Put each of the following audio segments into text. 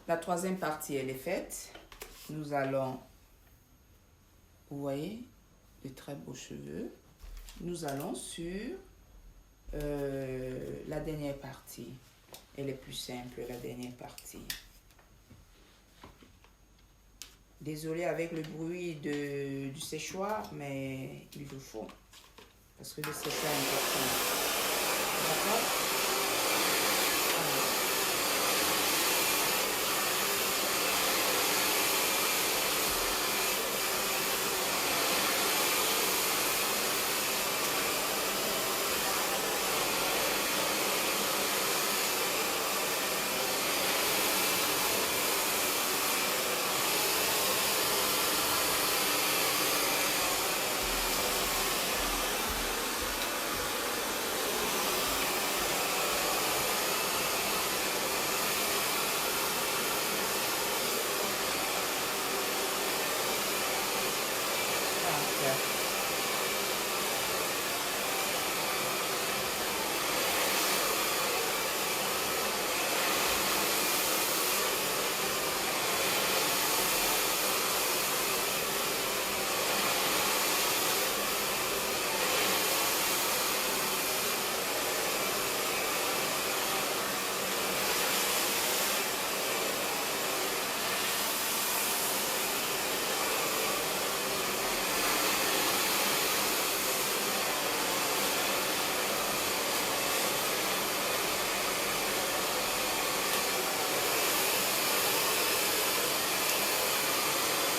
La troisième partie, elle est faite. Nous allons, vous voyez, de très beaux cheveux. Nous allons sur la dernière partie. Elle est plus simple, la dernière partie. Désolée avec le bruit du séchoir, mais il le faut. Parce que le séchoir est important. D'accord?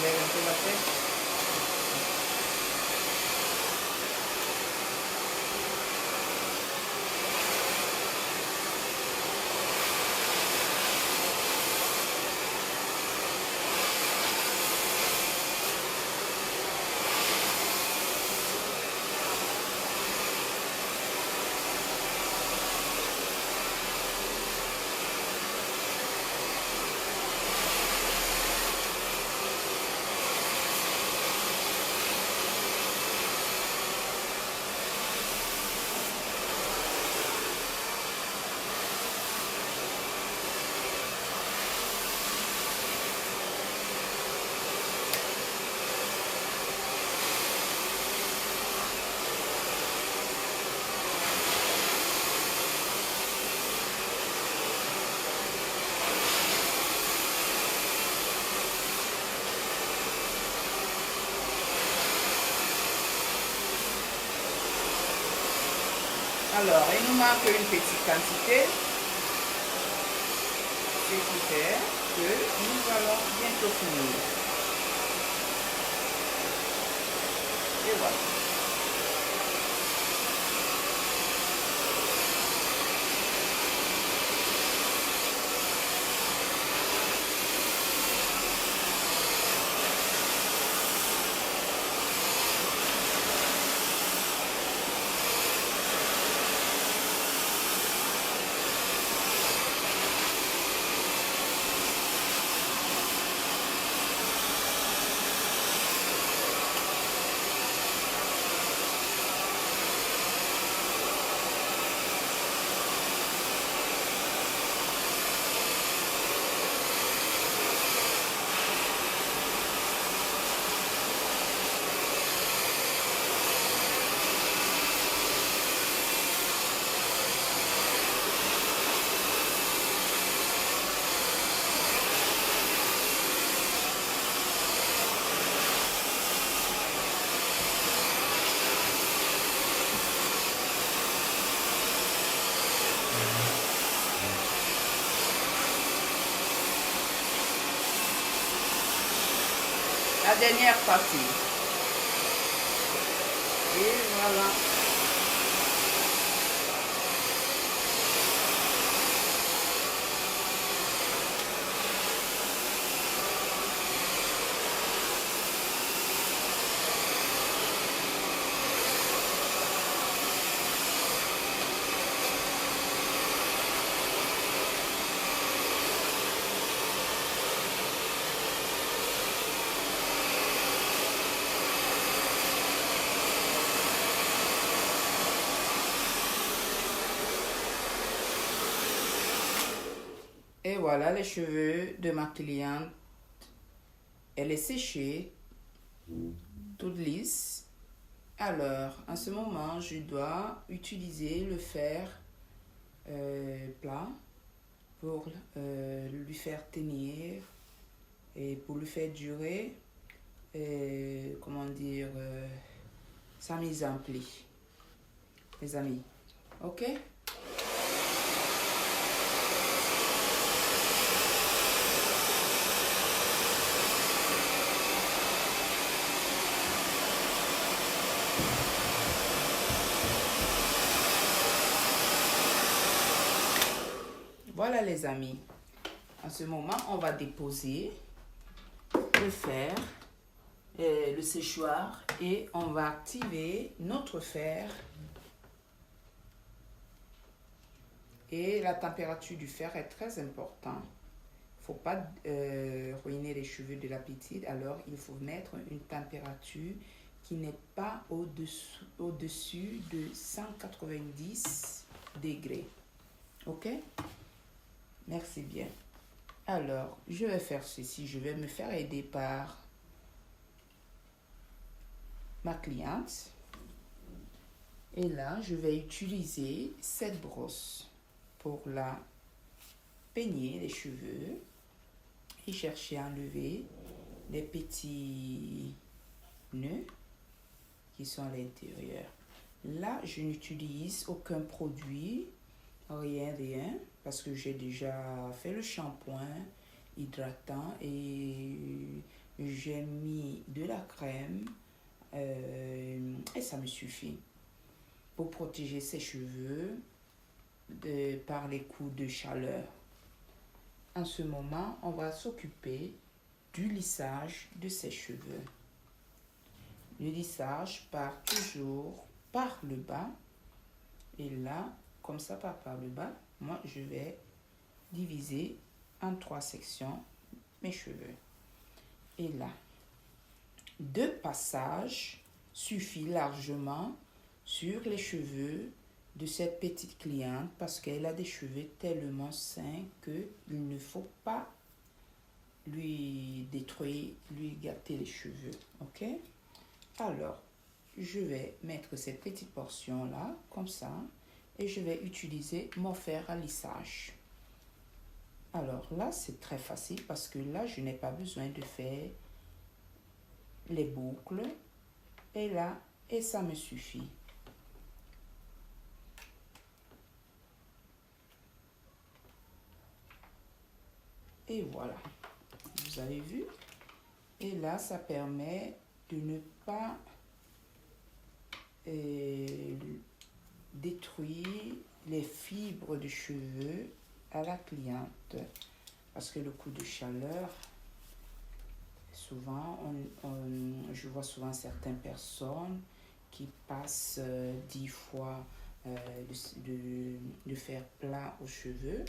Lève un peu la tête. Alors, il nous manque une petite quantité, ce qui fait que nous allons bientôt finir. Et voilà. La dernière partie. Et voilà. Et voilà les cheveux de ma cliente. Elle est séchée, toute lisse. Alors, en ce moment, je dois utiliser le fer plat pour lui faire tenir et pour lui faire durer, comment dire, sa mise en pli, les amis. Ok? Voilà les amis. En ce moment, on va déposer le fer, le séchoir et on va activer notre fer. Et la température du fer est très importante. Il ne faut pas ruiner les cheveux de la petite, alors il faut mettre une température qui n'est pas au-dessus de 190 degrés. Ok? Merci bien. Alors, je vais faire ceci. Je vais me faire aider par ma cliente. Et là, je vais utiliser cette brosse pour la peigner les cheveux et chercher à enlever les petits nœuds qui sont à l'intérieur. Là, je n'utilise aucun produit, rien, parce que j'ai déjà fait le shampoing hydratant et j'ai mis de la crème et ça me suffit pour protéger ses cheveux par les coups de chaleur. En ce moment, on va s'occuper du lissage de ses cheveux. Le lissage part toujours par le bas. Et là, comme ça part par le bas, moi, je vais diviser en 3 sections mes cheveux. Et là, 2 passages suffit largement sur les cheveux de cette petite cliente parce qu'elle a des cheveux tellement sains qu'il ne faut pas lui détruire, lui gâter les cheveux. Ok? Alors, je vais mettre cette petite portion là, comme ça, et je vais utiliser mon fer à lissage. Alors là, c'est très facile parce que là, je n'ai pas besoin de faire les boucles. Et là, et ça me suffit. Et voilà, vous avez vu. Et là, ça permet de ne pas détruire les fibres de cheveux à la cliente. Parce que le coup de chaleur, souvent, je vois souvent certaines personnes qui passent 10 fois de fer plat aux cheveux.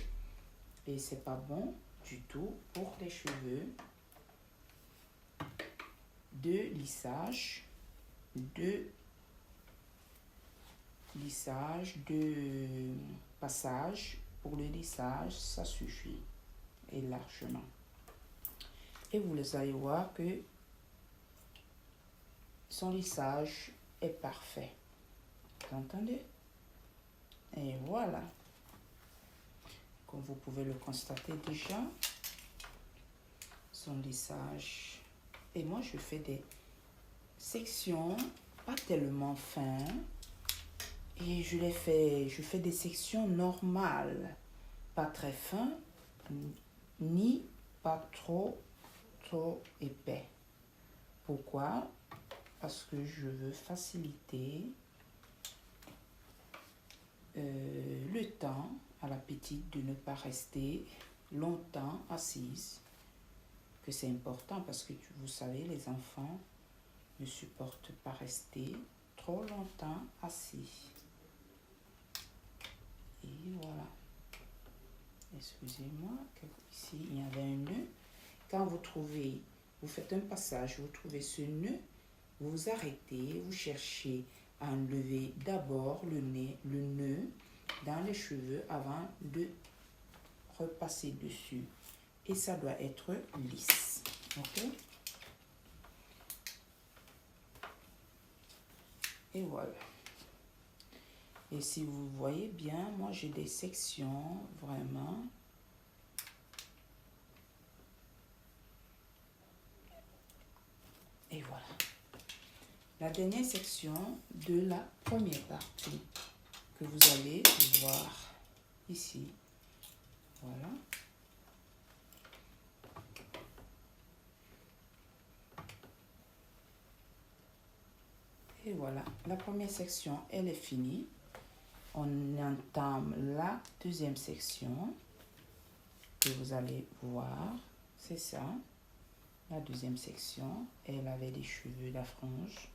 Et c'est pas bon du tout pour les cheveux. De lissage, de passage. Pour le lissage, ça suffit et largement. Et vous allez voir que son lissage est parfait. Vous entendez? Et voilà. Comme vous pouvez le constater déjà, son lissage. Et moi, je fais des sections pas tellement fines. Et je fais des sections normales, pas très fins, ni pas trop épais. Pourquoi? Parce que je veux faciliter le temps à la petite de ne pas rester longtemps assise. Que c'est important parce que vous savez, les enfants ne supportent pas rester trop longtemps assis. Et voilà. Excusez-moi, ici il y avait un nœud. Quand vous faites un passage, vous trouvez ce nœud, vous arrêtez, vous cherchez à enlever d'abord le nœud dans les cheveux avant de repasser dessus. Et ça doit être lisse. Ok? Et voilà. Et si vous voyez bien, moi j'ai des sections vraiment. Et voilà. La dernière section de la première partie que vous allez voir ici. Voilà. Et voilà, la première section, elle est finie. On entame la deuxième section que vous allez voir. C'est ça. La deuxième section, elle avait des cheveux, la frange.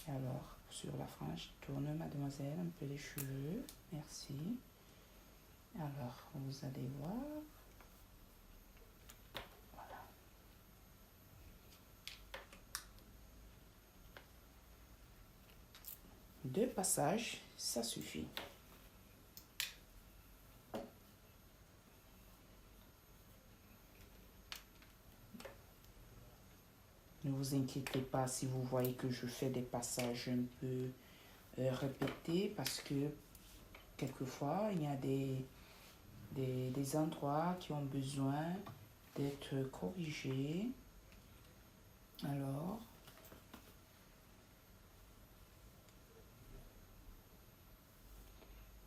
Alors, sur la frange, tourne mademoiselle un peu les cheveux. Merci. Alors, vous allez voir. Voilà. Deux passages, ça suffit. Ne vous inquiétez pas si vous voyez que je fais des passages un peu répétés parce que quelquefois, il y a des endroits qui ont besoin d'être corrigés. Alors,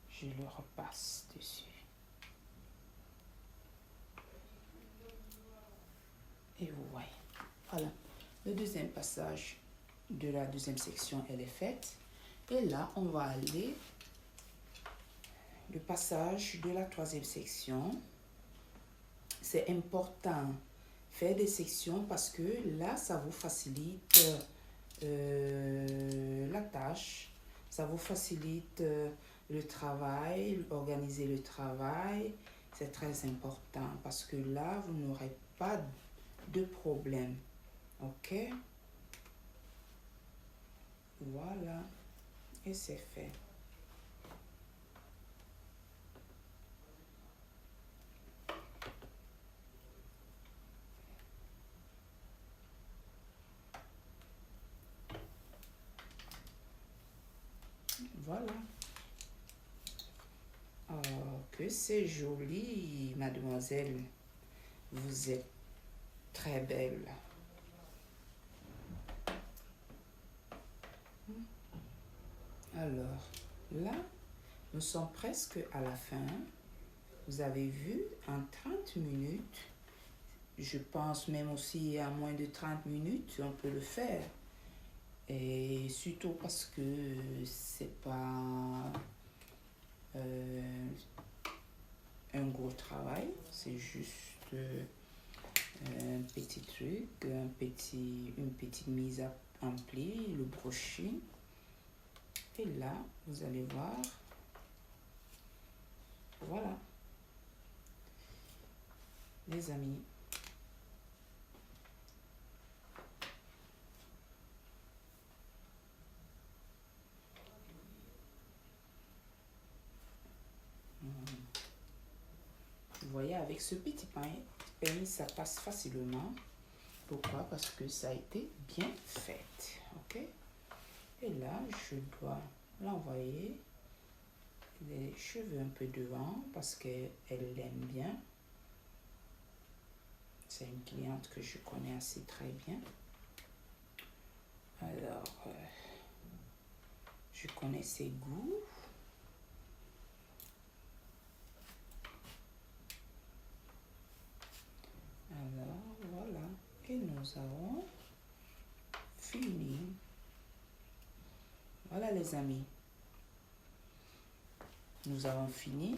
je le repasse dessus. Et vous voyez. Voilà. Le deuxième passage de la deuxième section, elle est faite. Et là, on va aller le passage de la troisième section. C'est important faire des sections parce que là, ça vous facilite la tâche. Ça vous facilite le travail, organiser le travail. C'est très important parce que là, vous n'aurez pas de problème. Ok? Voilà. Et c'est fait. Voilà. Oh, que c'est joli, mademoiselle. Vous êtes très belle. Alors, là, nous sommes presque à la fin. Vous avez vu, en 30 minutes, je pense même aussi à moins de 30 minutes, on peut le faire. Et surtout parce que c'est pas un gros travail, c'est juste un petit truc, une petite mise en pli, le brushing. Et là, vous allez voir, voilà, les amis. Vous voyez, avec ce petit pain, ça passe facilement. Pourquoi? Parce que ça a été bien fait. Ok? Et là, je dois l'envoyer les cheveux un peu devant parce qu'elle l'aime bien. C'est une cliente que je connais assez très bien. Alors, je connais ses goûts. Alors, voilà. Et nous avons fini. Voilà les amis. Nous avons fini